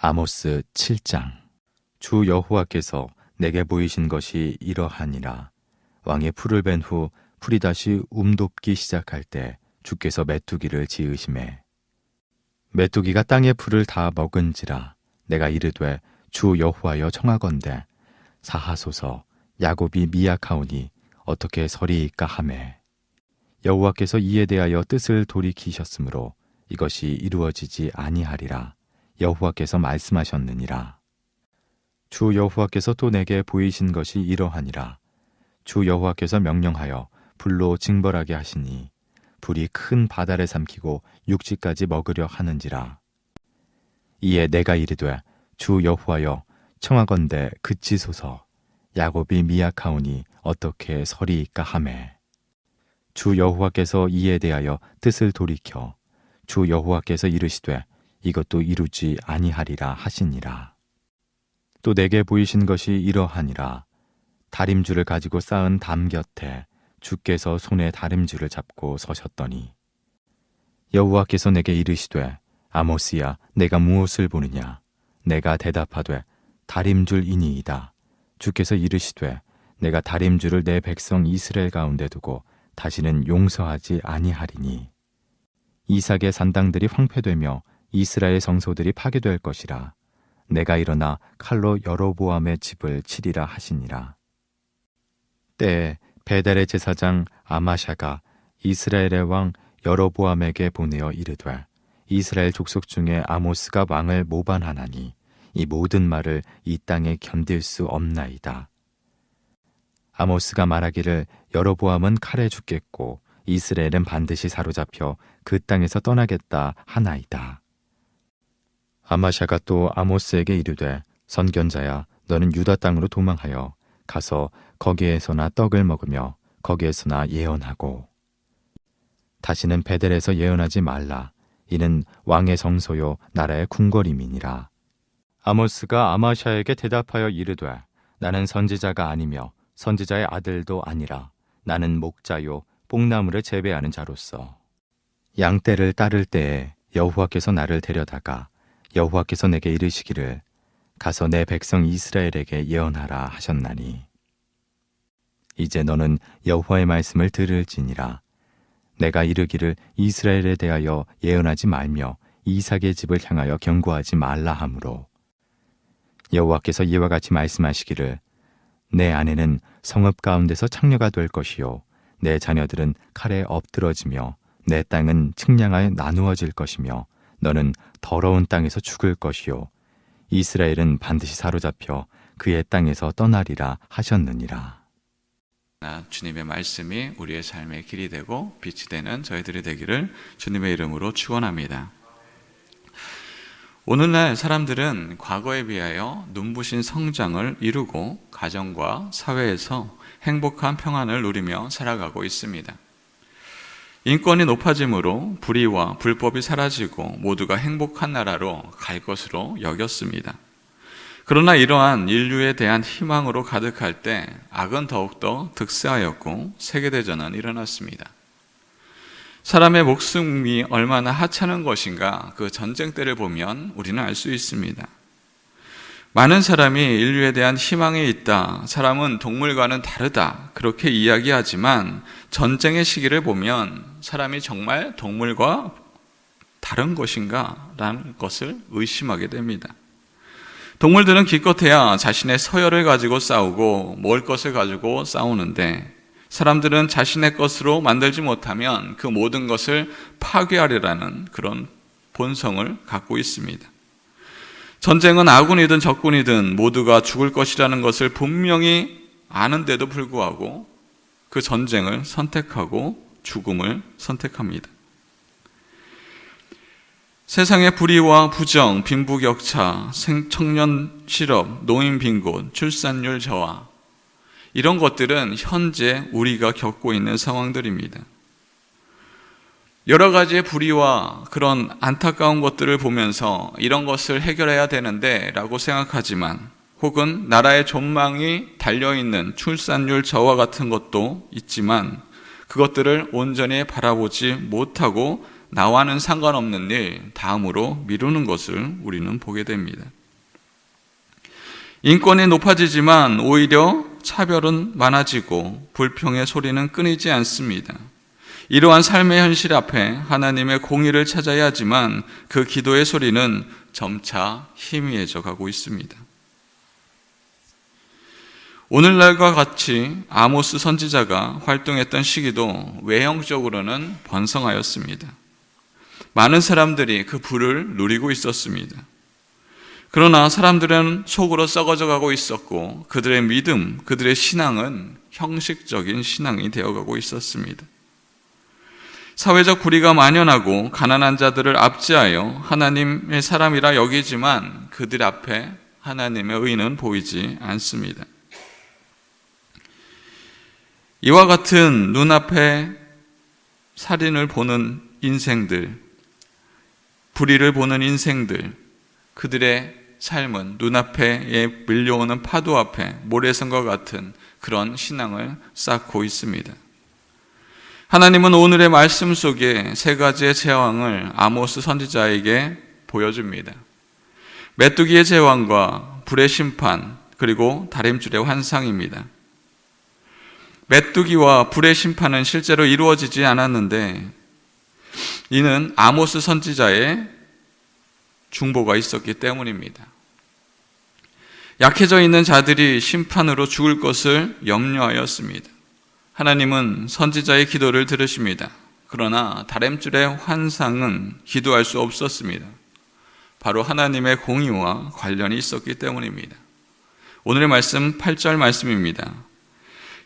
아모스 7장. 주 여호와께서 내게 보이신 것이 이러하니라. 왕의 풀을 벤 후 풀이 다시 움돋기 시작할 때 주께서 메뚜기를 지으심에 메뚜기가 땅의 풀을 다 먹은지라. 내가 이르되 주 여호와여 청하건대 사하소서. 야곱이 미약하오니 어떻게 서리이까 하매 여호와께서 이에 대하여 뜻을 돌이키셨으므로 이것이 이루어지지 아니하리라. 여호와께서 말씀하셨느니라. 주 여호와께서 또 내게 보이신 것이 이러하니라. 주 여호와께서 명령하여 불로 징벌하게 하시니 불이 큰 바다를 삼키고 육지까지 먹으려 하는지라. 이에 내가 이르되 주 여호와여 청하건대 그치소서. 야곱이 미약하오니 어떻게 서리이까 하매 주 여호와께서 이에 대하여 뜻을 돌이켜 주 여호와께서 이르시되 이것도 이루지 아니하리라 하시니라. 또 내게 보이신 것이 이러하니라. 다림줄을 가지고 쌓은 담 곁에 주께서 손에 다림줄을 잡고 서셨더니 여호와께서 내게 이르시되 아모스야 내가 무엇을 보느냐. 내가 대답하되 다림줄이니이다. 주께서 이르시되 내가 다림줄을 내 백성 이스라엘 가운데 두고 다시는 용서하지 아니하리니 이삭의 산당들이 황폐되며 이스라엘 성소들이 파괴될 것이라. 내가 일어나 칼로 여로보암의 집을 치리라 하시니라. 때에 베델의 제사장 아마샤가 이스라엘의 왕 여로보암에게 보내어 이르되 이스라엘 족속 중에 아모스가 왕을 모반하나니 이 모든 말을 이 땅에 견딜 수 없나이다. 아모스가 말하기를 여로보암은 칼에 죽겠고 이스라엘은 반드시 사로잡혀 그 땅에서 떠나겠다 하나이다. 아마샤가 또 아모스에게 이르되 선견자야 너는 유다 땅으로 도망하여 가서 거기에서나 떡을 먹으며 거기에서나 예언하고 다시는 베델에서 예언하지 말라. 이는 왕의 성소요 나라의 궁궐임이니라. 아모스가 아마샤에게 대답하여 이르되 나는 선지자가 아니며 선지자의 아들도 아니라 나는 목자요 뽕나무를 재배하는 자로서 양떼를 따를 때에 여호와께서 나를 데려다가 여호와께서 내게 이르시기를 가서 내 백성 이스라엘에게 예언하라 하셨나니 이제 너는 여호와의 말씀을 들을지니라. 내가 이르기를 이스라엘에 대하여 예언하지 말며 이삭의 집을 향하여 경고하지 말라 하므로 여호와께서 이와 같이 말씀하시기를 내 아내는 성읍 가운데서 창녀가 될 것이요 내 자녀들은 칼에 엎드러지며 내 땅은 측량하여 나누어질 것이며 너는 더러운 땅에서 죽을 것이요 이스라엘은 반드시 사로잡혀 그의 땅에서 떠나리라 하셨느니라. 주님의 말씀이 우리의 삶의 길이 되고 빛이 되는 저희들이 되기를 주님의 이름으로 축원합니다. 오늘날 사람들은 과거에 비하여 눈부신 성장을 이루고 가정과 사회에서 행복한 평안을 누리며 살아가고 있습니다. 인권이 높아짐으로 불의와 불법이 사라지고 모두가 행복한 나라로 갈 것으로 여겼습니다. 그러나 이러한 인류에 대한 희망으로 가득할 때 악은 더욱더 득세하였고 세계대전은 일어났습니다. 사람의 목숨이 얼마나 하찮은 것인가 그 전쟁 때를 보면 우리는 알 수 있습니다. 많은 사람이 인류에 대한 희망이 있다, 사람은 동물과는 다르다 그렇게 이야기하지만 전쟁의 시기를 보면 사람이 정말 동물과 다른 것인가 라는 것을 의심하게 됩니다. 동물들은 기껏해야 자신의 서열을 가지고 싸우고 먹을 것을 가지고 싸우는데 사람들은 자신의 것으로 만들지 못하면 그 모든 것을 파괴하려는 그런 본성을 갖고 있습니다. 전쟁은 아군이든 적군이든 모두가 죽을 것이라는 것을 분명히 아는데도 불구하고 그 전쟁을 선택하고 죽음을 선택합니다. 세상의 불의와 부정, 빈부격차, 청년 실업, 노인 빈곤, 출산율 저하 이런 것들은 현재 우리가 겪고 있는 상황들입니다. 여러 가지의 불의와 그런 안타까운 것들을 보면서 이런 것을 해결해야 되는데 라고 생각하지만 혹은 나라의 전망이 달려있는 출산율 저하 같은 것도 있지만 그것들을 온전히 바라보지 못하고 나와는 상관없는 일 다음으로 미루는 것을 우리는 보게 됩니다. 인권이 높아지지만 오히려 차별은 많아지고 불평의 소리는 끊이지 않습니다. 이러한 삶의 현실 앞에 하나님의 공의를 찾아야 하지만 그 기도의 소리는 점차 희미해져 가고 있습니다. 오늘날과 같이 아모스 선지자가 활동했던 시기도 외형적으로는 번성하였습니다. 많은 사람들이 그 불을 누리고 있었습니다. 그러나 사람들은 속으로 썩어져 가고 있었고 그들의 믿음, 그들의 신앙은 형식적인 신앙이 되어가고 있었습니다. 사회적 불의가 만연하고 가난한 자들을 압제하여 하나님의 사람이라 여기지만 그들 앞에 하나님의 의는 보이지 않습니다. 이와 같은 눈앞에 살인을 보는 인생들, 불의를 보는 인생들, 그들의 삶은 눈앞에 밀려오는 파도 앞에 모래성과 같은 그런 신앙을 쌓고 있습니다. 하나님은 오늘의 말씀 속에 세 가지의 제왕을 아모스 선지자에게 보여줍니다. 메뚜기의 제왕과 불의 심판, 그리고 다림줄의 환상입니다. 메뚜기와 불의 심판은 실제로 이루어지지 않았는데 이는 아모스 선지자의 중보가 있었기 때문입니다. 약해져 있는 자들이 심판으로 죽을 것을 염려하였습니다. 하나님은 선지자의 기도를 들으십니다. 그러나 다림줄의 환상은 기도할 수 없었습니다. 바로 하나님의 공의와 관련이 있었기 때문입니다. 오늘의 말씀 8절 말씀입니다.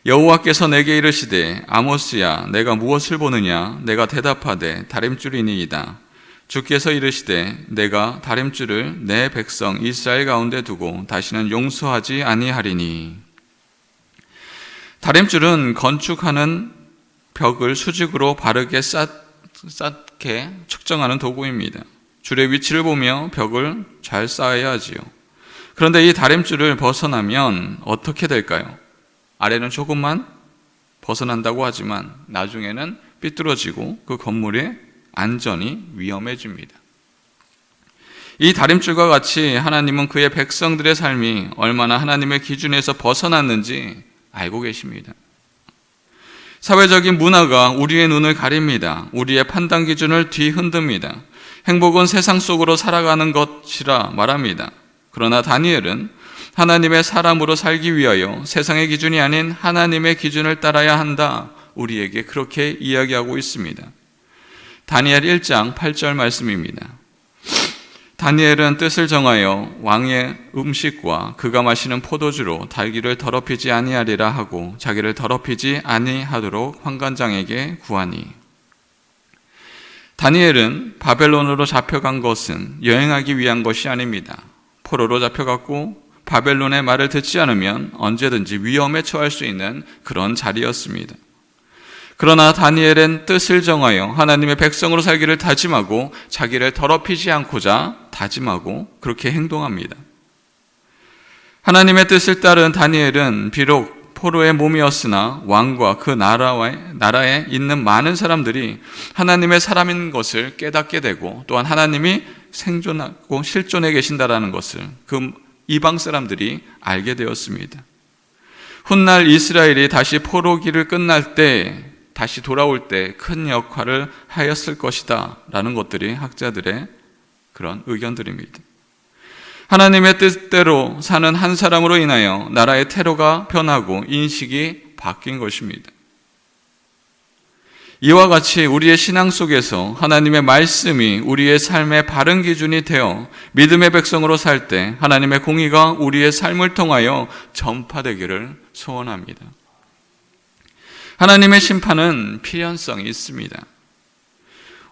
여호와께서 내게 이르시되 아모스야 내가 무엇을 보느냐? 내가 대답하되 다림줄이니이다. 주께서 이르시되 내가 다림줄을 내 백성 이스라엘 가운데 두고 다시는 용서하지 아니하리니. 다림줄은 건축하는 벽을 수직으로 바르게 쌓게 측정하는 도구입니다. 줄의 위치를 보며 벽을 잘 쌓아야 하지요. 그런데 이 다림줄을 벗어나면 어떻게 될까요? 아래는 조금만 벗어난다고 하지만 나중에는 삐뚤어지고 그 건물의 안전이 위험해집니다. 이 다림줄과 같이 하나님은 그의 백성들의 삶이 얼마나 하나님의 기준에서 벗어났는지 알고 계십니다. 사회적인 문화가 우리의 눈을 가립니다. 우리의 판단 기준을 뒤흔듭니다. 행복은 세상 속으로 살아가는 것이라 말합니다. 그러나 다니엘은 하나님의 사람으로 살기 위하여 세상의 기준이 아닌 하나님의 기준을 따라야 한다. 우리에게 그렇게 이야기하고 있습니다. 다니엘 1장 8절 말씀입니다. 다니엘은 뜻을 정하여 왕의 음식과 그가 마시는 포도주로 달기를 더럽히지 아니하리라 하고 자기를 더럽히지 아니하도록 환관장에게 구하니. 다니엘은 바벨론으로 잡혀간 것은 여행하기 위한 것이 아닙니다. 포로로 잡혀갔고 바벨론의 말을 듣지 않으면 언제든지 위험에 처할 수 있는 그런 자리였습니다. 그러나 다니엘은 뜻을 정하여 하나님의 백성으로 살기를 다짐하고 자기를 더럽히지 않고자 다짐하고 그렇게 행동합니다. 하나님의 뜻을 따른 다니엘은 비록 포로의 몸이었으나 왕과 그 나라에 있는 많은 사람들이 하나님의 사람인 것을 깨닫게 되고 또한 하나님이 생존하고 실존해 계신다라는 것을 그 이방 사람들이 알게 되었습니다. 훗날 이스라엘이 다시 포로기를 끝날 때 다시 돌아올 때 큰 역할을 하였을 것이다 라는 것들이 학자들의 그런 의견들입니다. 하나님의 뜻대로 사는 한 사람으로 인하여 나라의 태도가 변하고 인식이 바뀐 것입니다. 이와 같이 우리의 신앙 속에서 하나님의 말씀이 우리의 삶의 바른 기준이 되어 믿음의 백성으로 살 때 하나님의 공의가 우리의 삶을 통하여 전파되기를 소원합니다. 하나님의 심판은 필연성이 있습니다.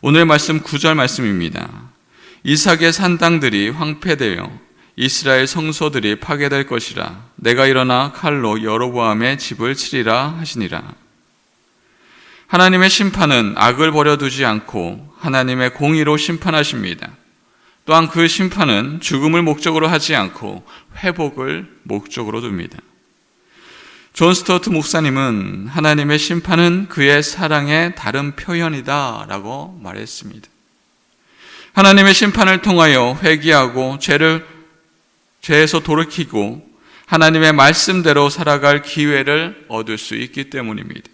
오늘 말씀 9절 말씀입니다. 이삭의 산당들이 황폐되어 이스라엘 성소들이 파괴될 것이라. 내가 일어나 칼로 여로보암의 집을 치리라 하시니라. 하나님의 심판은 악을 버려두지 않고 하나님의 공의로 심판하십니다. 또한 그 심판은 죽음을 목적으로 하지 않고 회복을 목적으로 둡니다. 존 스튜어트 목사님은 하나님의 심판은 그의 사랑의 다른 표현이다 라고 말했습니다. 하나님의 심판을 통하여 회개하고 죄에서 돌이키고 하나님의 말씀대로 살아갈 기회를 얻을 수 있기 때문입니다.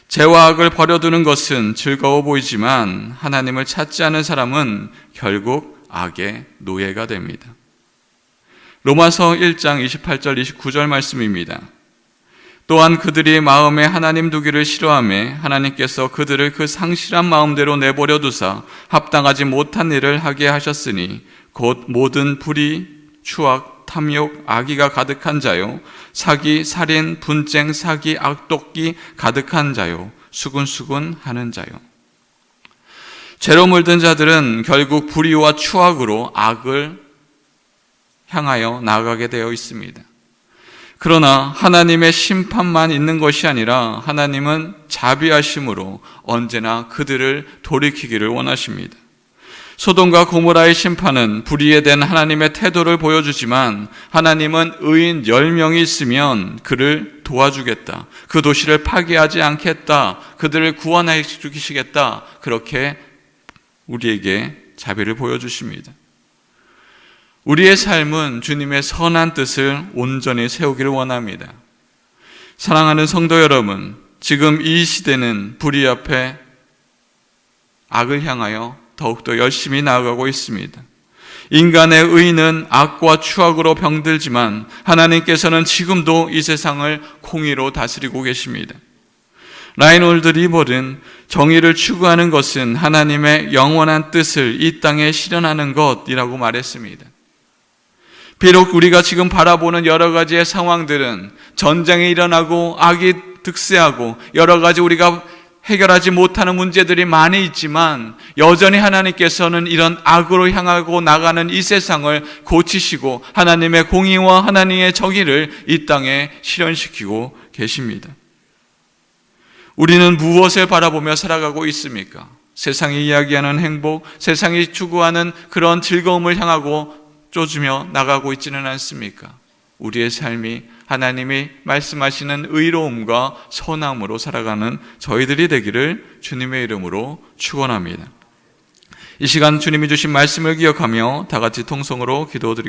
죄와 악을 버려두는 것은 즐거워 보이지만 하나님을 찾지 않은 사람은 결국 악의 노예가 됩니다. 로마서 1장 28절 29절 말씀입니다. 또한 그들이 마음에 하나님 두기를 싫어하며 하나님께서 그들을 그 상실한 마음대로 내버려 두사 합당하지 못한 일을 하게 하셨으니 곧 모든 불의, 추악, 탐욕, 악의가 가득한 자요, 사기, 살인, 분쟁, 사기, 악독기 가득한 자요, 수군수군 하는 자요. 죄로 물든 자들은 결국 불의와 추악으로 악을 향하여 나아가게 되어 있습니다. 그러나 하나님의 심판만 있는 것이 아니라 하나님은 자비하심으로 언제나 그들을 돌이키기를 원하십니다. 소돔과 고모라의 심판은 불의에 대한 하나님의 태도를 보여주지만 하나님은 의인 10명이 있으면 그를 도와주겠다, 그 도시를 파괴하지 않겠다, 그들을 구원해 주시겠다, 그렇게 우리에게 자비를 보여주십니다. 우리의 삶은 주님의 선한 뜻을 온전히 세우기를 원합니다. 사랑하는 성도 여러분, 지금 이 시대는 불의 앞에 악을 향하여 더욱더 열심히 나아가고 있습니다. 인간의 의는 악과 추악으로 병들지만 하나님께서는 지금도 이 세상을 공의로 다스리고 계십니다. 라인홀드 리벌은 정의를 추구하는 것은 하나님의 영원한 뜻을 이 땅에 실현하는 것이라고 말했습니다. 비록 우리가 지금 바라보는 여러 가지의 상황들은 전쟁이 일어나고 악이 득세하고 여러 가지 우리가 해결하지 못하는 문제들이 많이 있지만 여전히 하나님께서는 이런 악으로 향하고 나가는 이 세상을 고치시고 하나님의 공의와 하나님의 정의를 이 땅에 실현시키고 계십니다. 우리는 무엇을 바라보며 살아가고 있습니까? 세상이 이야기하는 행복, 세상이 추구하는 그런 즐거움을 향하고 쫓으며 나가고 있지는 않습니까? 우리의 삶이 하나님이 말씀하시는 의로움과 선함으로 살아가는 저희들이 되기를 주님의 이름으로 축원합니다. 이 시간 주님이 주신 말씀을 기억하며 다 같이 통성으로 기도드리겠습니다.